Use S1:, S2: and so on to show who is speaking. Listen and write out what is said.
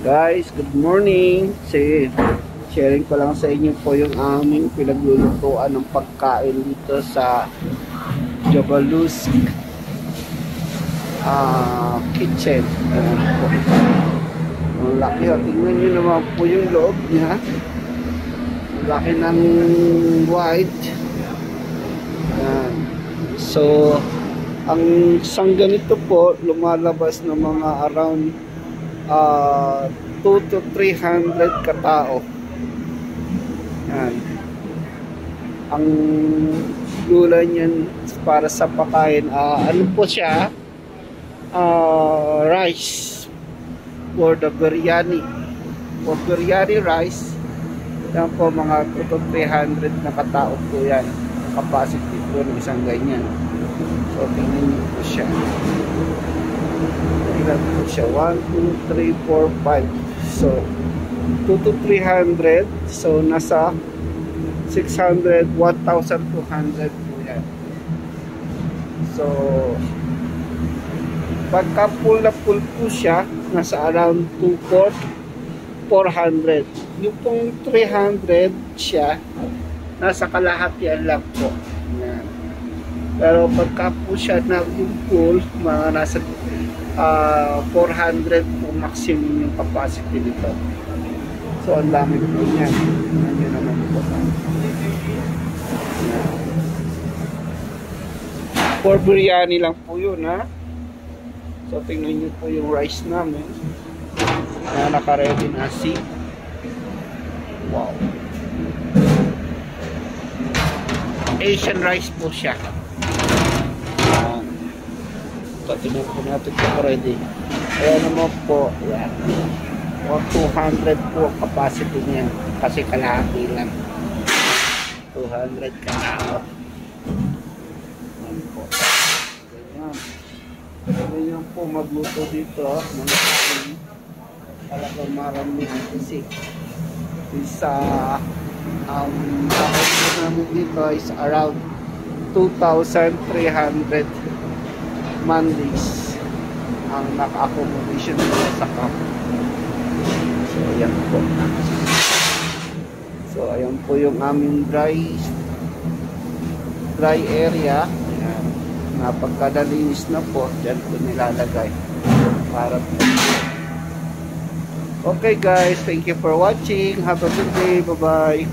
S1: Guys, good morning. Sharing ko lang sa inyo po yung aming pinaglulutuan ng pagkain dito sa Jobalusk kitchen. Ayan po. Ang laki. Tingnan nyo naman po yung loob niya. Ang laki ng white. Ayan. So, ang isang ganito po, lumalabas ng mga around 2 to 300 katao. Yan. Ang gulay niyan para sa pagkain, ano po siya, rice for the biryani. For biryani rice, yan po mga 2 to 300 na katao po yan. Capacity po ng isang ganyan. So tingnan niyo po siya. Ilan po siya? 1, 2, 3, 4, 5. So 2 to 300. So nasa 600, 1,200 po yan. So pagka full na full po siya, nasa around 400. Yung pong 300 siya, nasa kalahatian lang po. Yan. Pero pagka po siya na yung full, mga nasa 400 po maximum yung capacity nito. So ang dami po niyan. Yan naman po. For biryani lang po yun, ha. So tingnan nyo po yung rice namin na naka-ready na si. Wow. Asian rice po siya. So tingnan po natin po ready. Ayan naman po. Ayan. 200 po capacity niya. Kasi kalahati lang. 200 kalahati. Ayan po. Ganyan. Ganyan po magluto dito. Talagang marami kasi. Isa bakit po namin dito is around 2,300 Mondays ang naka-accommodation nila sa camp. So ayan po. So ayan po yung aming dry area. Ayan. Napagkadalinis na po, dyan po nilalagay para po. Okay guys, thank you for watching. Have a good day. Bye bye.